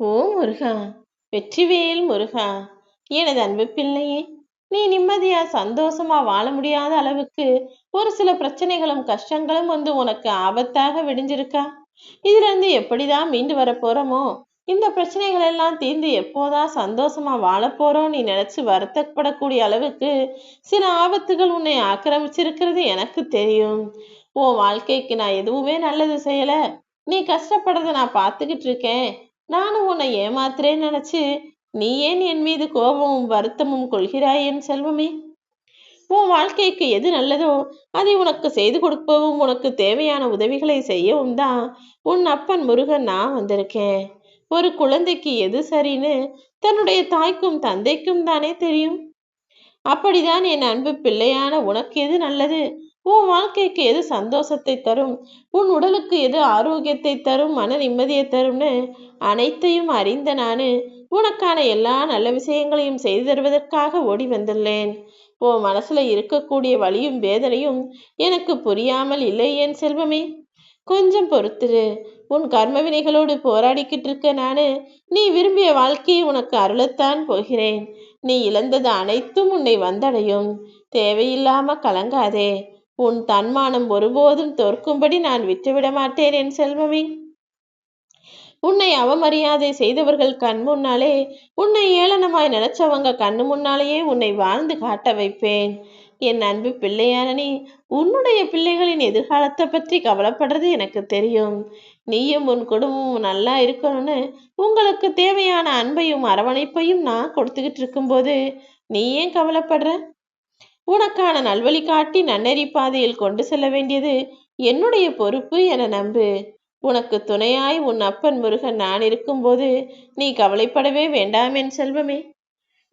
ஓ முருகா, வெற்றிவேல் முருகா, எனது அன்பு பிள்ளையே, நீ நிம்மதியா சந்தோஷமா வாழ முடியாத அளவுக்கு ஒரு சில பிரச்சனைகளும் கஷ்டங்களும் வந்து உனக்கு ஆபத்தாக விடிஞ்சிருக்கா? இதுல இருந்து எப்படிதான் மீண்டு வர போறோமோ? இந்த பிரச்சனைகள் எல்லாம் தீர்ந்து எப்போதான் சந்தோஷமா வாழ போறோம் நீ நினைச்சு வருத்தப்படக்கூடிய அளவுக்கு சில ஆபத்துகள் உன்னை ஆக்கிரமிச்சிருக்கிறது எனக்கு தெரியும். உன் வாழ்க்கைக்கு நான் எதுவுமே நல்லது செய்யல, நீ கஷ்டப்படுறத நான் பார்த்துக்கிட்டு இருக்கேன், நானும் உன்னை ஏமாத்துறேன்னு நினைச்சு நீ ஏன் என் மீது கோபமும் வருத்தமும் கொள்கிறாய் என் செல்வமே? உன் வாழ்க்கைக்கு எது நல்லதோ அதை உனக்கு செய்து கொடுக்கவும் உனக்கு தேவையான உதவிகளை செய்யவும் தான் உன் அப்பன் முருகன் நான் வந்திருக்கேன். ஒரு குழந்தைக்கு எது சரின்னு தன்னுடைய தாய்க்கும் தந்தைக்கும் தானே தெரியும். அப்படிதான் என் அன்பு பிள்ளையான உனக்கு எது நல்லது, உன் வாழ்க்கைக்கு எது சந்தோஷத்தை தரும், உன் உடலுக்கு எது ஆரோக்கியத்தை தரும், மன நிம்மதியை தரும்னு அனைத்தையும் அறிந்த நானு உனக்கான எல்லா நல்ல விஷயங்களையும் செய்து தருவதற்காக ஓடி வந்துள்ளேன். உன் மனசுல இருக்கக்கூடிய வலியும் வேதனையும் எனக்கு புரியாமல் இல்லை என் செல்வமே. கொஞ்சம் பொறுத்துரு. உன் கர்ம வினைகளோடு போராடிக்கிட்டு இருக்க நானு நீ விரும்பிய வாழ்க்கையை உனக்கு அருளத்தான் போகிறேன். நீ இழந்தது அனைத்தும் உன்னை வந்தடையும். தேவையில்லாம கலங்காதே. உன் தன்மானம் ஒருபோதும் தோற்கும்படி நான் விட்டுவிட மாட்டேன் என் செல்வமே. உன்னை அவமரியாதை செய்தவர்கள் கண் முன்னாலே, உன்னை ஏளனமாய் நினைச்சவங்க கண்ணு முன்னாலேயே உன்னை வாழ்ந்து காட்ட வைப்பேன். என் அன்பு பிள்ளையான நீ உன்னுடைய பிள்ளைகளின் எதிர்காலத்தை பற்றி கவலைப்படுறது எனக்கு தெரியும். நீயும் உன் குடும்பமும் நல்லா இருக்கணும்னு உங்களுக்கு தேவையான அன்பையும் அரவணைப்பையும் நான் கொடுத்துக்கிட்டு இருக்கும்போது நீ ஏன் கவலைப்படுற? உனக்கான நல்வழி காட்டி நன்னெறி பாதையில் கொண்டு செல்ல வேண்டியது என்னுடைய பொறுப்பு என நம்பு. உனக்கு துணையாய் உன் அப்பன் முருகன் நான் இருக்கும்போது நீ கவலைப்படவே வேண்டாம் என் செல்வமே.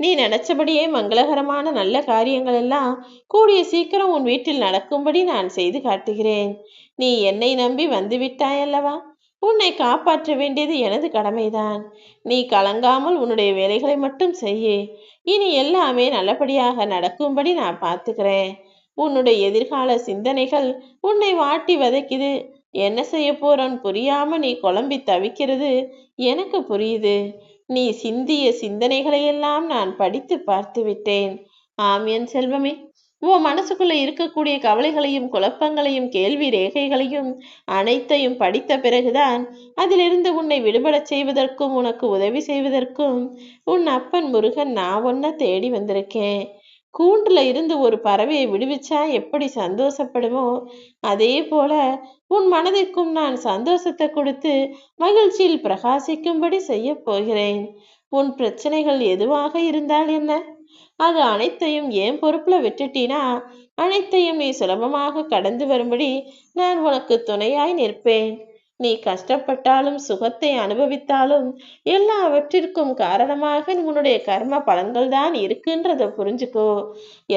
நீ நினைச்சபடியே மங்களகரமான நல்ல காரியங்கள் எல்லாம் கூடிய சீக்கிரம் உன் வீட்டில் நடக்கும்படி நான் செய்து காட்டுகிறேன். நீ என்னை நம்பி வந்து விட்டாயல்லவா, உன்னை காப்பாற்ற வேண்டியது எனது கடமைதான். நீ கலங்காமல் உன்னுடைய வேலைகளை மட்டும் செய்ய. இனி எல்லாமே நல்லபடியாக நடக்கும்படி நான் பார்த்துக்கிறேன். உன்னுடைய எதிர்கால சிந்தனைகள் உன்னை வாட்டி வதைக்குது. என்ன செய்ய போறோன்னு புரியாம நீ குழம்பி தவிக்கிறது எனக்கு புரியுது. நீ சிந்திய சிந்தனைகளையெல்லாம் நான் படித்து பார்த்து விட்டேன். ஆம் என் செல்வமே, உன் மனசுக்குள்ள இருக்கக்கூடிய கவலைகளையும் குழப்பங்களையும் கேள்வி ரேகைகளையும் அனைத்தையும் படித்த பிறகுதான் அதிலிருந்து உன்னை விடுபடச் செய்வதற்கும் உனக்கு உதவி செய்வதற்கும் உன் அப்பன் முருகன் நான் ஒன்ன தேடி வந்திருக்கேன். கூண்டுல இருந்து ஒரு பறவையை விடுவிச்சா எப்படி சந்தோஷப்படுமோ, அதே போல உன் மனதிற்கும் நான் சந்தோஷத்தை கொடுத்து மகிழ்ச்சியில் பிரகாசிக்கும்படி செய்ய போகிறேன். உன் பிரச்சனைகள் எதுவாக இருந்தால் என்ன, அது அனைத்தையும் என் பொறுப்புல விட்டுட்டினா அனைத்தையும் நீ சுலபமாக கடந்து வரும்படி நான் உனக்கு துணையாய் நிற்பேன். நீ கஷ்டப்பட்டாலும் சுகத்தை அனுபவித்தாலும் எல்லாவற்றிற்கும் காரணமாக உன்னுடைய கர்ம பலன்கள் தான் இருக்குன்றத புரிஞ்சுக்கோ.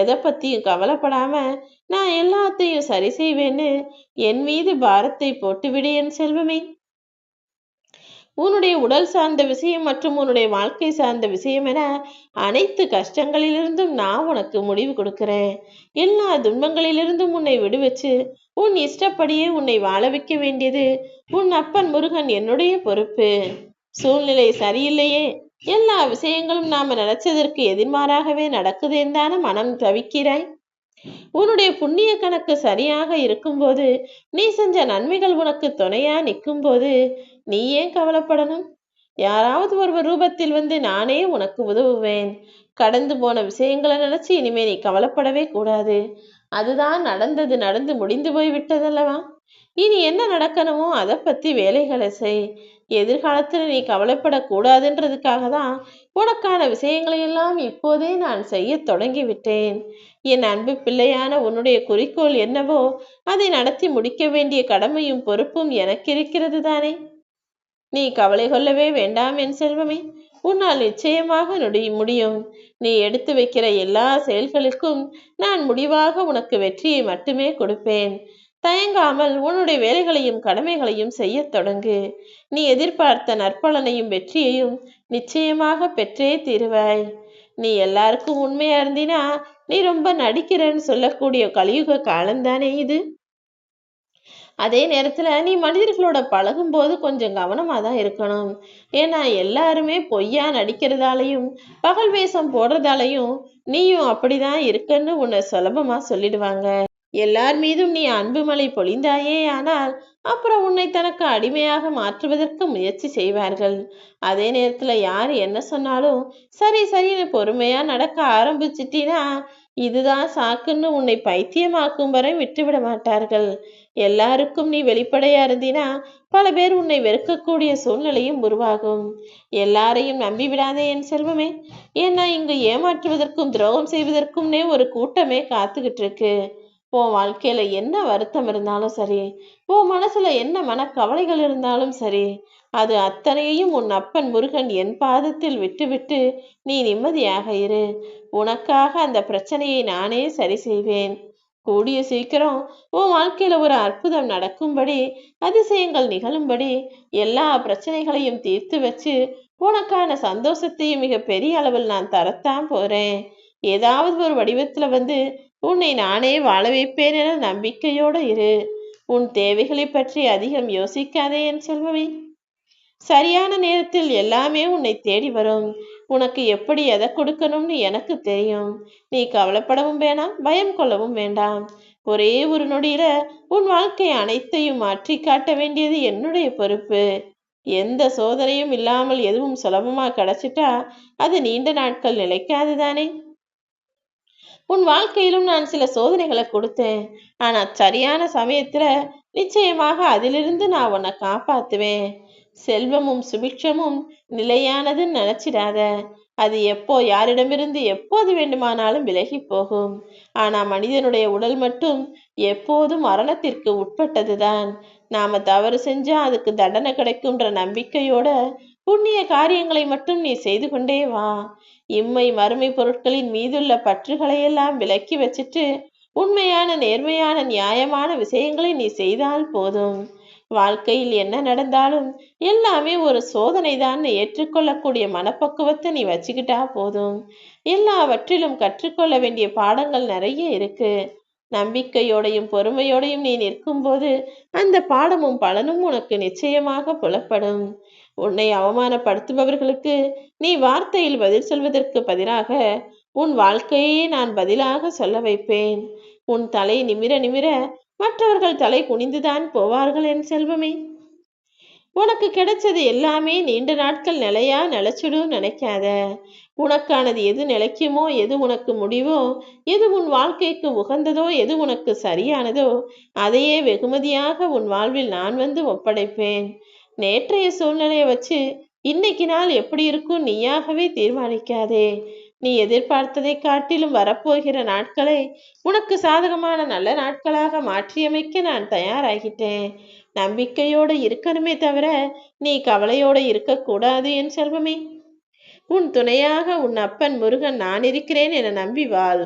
எதை பத்தியும் கவலைப்படாம நான் எல்லாத்தையும் சரி செய்வேன்னு என் மீது பாரத்தை போட்டுவிடு என் செல்வமே. உன்னுடைய உடல் சார்ந்த விஷயம் மற்றும் உன்னுடைய வாழ்க்கை சார்ந்த விஷயம் என அனைத்து கஷ்டங்களிலிருந்தும் நான் உனக்கு முடிவு கொடுக்கிறேன். எல்லா துன்பங்களிலிருந்தும் உன்னை விடுவிச்சு உன் இஷ்டப்படியே உன்னை வாழ வைக்க வேண்டியது உன் அப்பன் முருகன் என்னுடைய பொறுப்பு. சூழ்நிலை சரியில்லையே, எல்லா விஷயங்களும் நாம நினைச்சதற்கு எதிர்மாறாகவே நடக்குதேன்னு தானே மனம் தவிக்கிறாய். உன்னுடைய புண்ணிய கணக்கு சரியாக இருக்கும்போது, நீ செஞ்ச நன்மைகள் உனக்கு துணையா நிற்கும் போது நீ ஏன் கவலைப்படணும்? யாராவது ஒருவர் ரூபத்தில் வந்து நானே உனக்கு உதவுவேன். கடந்து போன விஷயங்களை நினைச்சு இனிமே நீ கவலைப்படவே கூடாது. அதுதான் நடந்தது, நடந்து முடிந்து போய் விட்டதல்லவா. இனி என்ன நடக்கணுமோ அதை பத்தி வேலைகளை செய். எதிர்காலத்துல நீ கவலைப்படக்கூடாதுன்றதுக்காக தான் உனக்கான விஷயங்களை எல்லாம் இப்போதே நான் செய்ய தொடங்கி விட்டேன். என் அன்பு பிள்ளையான உன்னுடைய குறிக்கோள் என்னவோ அதை நடத்தி முடிக்க வேண்டிய கடமையும் பொறுப்பும் எனக்கு இருக்கிறது தானே. நீ கவலை கொள்ளவே வேண்டாம் என் செல்வமே. உன்னால் நிச்சயமாக முடியும். நீ எடுத்து வைக்கிற எல்லா செயல்களுக்கும் நான் முடிவாக உனக்கு வெற்றியை மட்டுமே கொடுப்பேன். தயங்காமல் உன்னுடைய வேலைகளையும் கடமைகளையும் செய்ய தொடங்கு. நீ எதிர்பார்த்த நற்பலனையும் வெற்றியையும் நிச்சயமாக பெற்றே தீருவாய். நீ எல்லாருக்கும் உண்மையா இருந்தினா நீ ரொம்ப நடிக்கிறன்னு சொல்லக்கூடிய கலியுக காலம்தானே இது. அதே நேரத்துல நீ மனிதர்களோட பழகும்போது கொஞ்சம் கவனமா தான் இருக்கணும். ஏன்னா எல்லாருமே பொய்யா நடிக்கிறதாலையும் பகல் வேஷம் போடுறதாலையும் நீயும் அப்படிதான் இருக்கன்னு உன்னை சுலபமா சொல்லிடுவாங்க. எல்லார் மீதும் நீ அன்பு மழை பொழிந்தாயே ஆனால் அப்புறம் உன்னை தனக்கு அடிமையாக மாற்றுவதற்கு முயற்சி செய்வார்கள். அதே நேரத்துல யார் என்ன சொன்னாலும் சரி சரின்னு பொறுமையா நடக்க ஆரம்பிச்சிட்டினா இதுதான் சாக்குன்னு உன்னை பைத்தியமாக்கும் வரை விட்டுவிட மாட்டார்கள். எல்லாருக்கும் நீ வெளிப்படையா இருந்தினா பல பேர் உன்னை வெறுக்கக்கூடிய சூழ்நிலையும் உருவாகும். எல்லாரையும் நம்பி விடாதே என் செல்வமே. ஏன்னா இங்கு ஏமாற்றுவதற்கும் துரோகம் செய்வதற்கும்னே ஒரு கூட்டமே காத்துக்கிட்டு இருக்கு. உன் வாழ்க்கையில என்ன வருத்தம் இருந்தாலும் சரி, உன் மனசுல என்ன மனக்கவலைகள் இருந்தாலும் சரி, அது அத்தனையையும் உன் அப்பன் முருகன் என் பாதத்தில் விட்டுவிட்டு நீ நிம்மதியாக இரு. உனக்காக அந்த பிரச்சனையை நானே சரி செய்வேன். கூடிய சீக்கிரம் உன் வாழ்க்கையில ஒரு அற்புதம் நடக்கும்படி, அதிசயங்கள் நிகழும்படி, எல்லா பிரச்சனைகளையும் தீர்த்து வச்சு உனக்கான சந்தோஷத்தையும் மிக பெரிய அளவில் நான் தரத்தான் போறேன். ஏதாவது ஒரு வடிவத்துல வந்து உன்னை நானே வாழ வைப்பேன் என நம்பிக்கையோடு இரு. உன் தேவைகளை பற்றி அதிகம் யோசிக்காதே என் செல்வமே. சரியான நேரத்தில் எல்லாமே உன்னை தேடி வரும். உனக்கு எப்படி எதை கொடுக்கணும்னு எனக்கு தெரியும். நீ கவலைப்படவும் வேண்டாம், பயம் கொள்ளவும் வேண்டாம். ஒரே ஒரு நொடியில உன் வாழ்க்கை அனைத்தையும் மாற்றி காட்ட வேண்டியது என்னுடைய பொறுப்பு. எந்த சோதனையும் இல்லாமல் எதுவும் சுலபமா கிடைச்சிட்டா அது நீண்ட நாட்கள் நிலைக்காதுதானே. உன் வாழ்க்கையிலும் நான் சில சோதனைகளை கொடுத்தேன். ஆனா சரியான சமயத்துல நிச்சயமாக அதிலிருந்து நான் உன்னை காப்பாத்துவேன். செல்வமும் சுபிட்சமும் நிலையானதுன்னு நினைச்சிடாத. அது எப்போ யாரிடமிருந்து எப்போது வேண்டுமானாலும் விலகி போகும். ஆனா மனிதனுடைய உடல் மட்டும் எப்போதும் மரணத்திற்கு உட்பட்டதுதான். நாம தவறு செஞ்சா அதுக்கு தண்டனை கிடைக்கும்ன்ற நம்பிக்கையோட புண்ணிய காரியங்களை மட்டும் நீ செய்து கொண்டே வா. இம்மை மறுமை பொருட்களின் மீதுள்ள பற்றுகளை எல்லாம் விலக்கி வச்சுட்டு உண்மையான நேர்மையான நியாயமான விஷயங்களை நீ செய்தால் போதும். வாழ்க்கையில் என்ன நடந்தாலும் எல்லாமே ஒரு சோதனை தான் ஏற்றுக்கொள்ளக்கூடிய மனப்பக்குவத்தை நீ வச்சுக்கிட்டா போதும். எல்லாவற்றிலும் கற்றுக்கொள்ள வேண்டிய பாடங்கள் நிறைய இருக்கு. நம்பிக்கையோடையும் பொறுமையோடையும் நீ நிற்கும்போது அந்த பாடமும் பலனும் உனக்கு நிச்சயமாக புலப்படும். உன்னை அவமானப்படுத்துபவர்களுக்கு நீ வார்த்தையில் பதில் சொல்வதற்கு பதிலாக உன் வாழ்க்கையே நான் பதிலாக சொல்ல வைப்பேன். உன் தலை நிமிர நிமிர மற்றவர்கள் தலை குனிந்துதான் போவார்கள் என் செல்வமே. உனக்கு கிடைச்சது எல்லாமே நீண்ட நாட்கள் நிலையா நிலைச்சிடும் நினைக்காத. உனக்கானது எது நிலைக்குமோ, எது உனக்கு முடிவோ, எது உன் வாழ்க்கைக்கு உகந்ததோ, எது உனக்கு சரியானதோ அதையே வெகுமதியாக உன் வாழ்வில் நான் வந்து ஒப்படைப்பேன். நேற்றைய சூழ்நிலையை வச்சு இன்னைக்கு நாள் எப்படி இருக்கும் நீயாகவே தீர்மானிக்காதே. நீ எதிர்பார்த்ததை காட்டிலும் வரப்போகிற நாட்களை உனக்கு சாதகமான நல்ல நாட்களாக மாற்றியமைக்க நான் தயாராகிட்டேன். நம்பிக்கையோடு இருக்கணுமே தவிர நீ கவலையோடு இருக்கக்கூடாது என் செல்வமே. உன் துணையாக உன் அப்பன் முருகன் நான் இருக்கிறேன் என நம்பி வாழ்.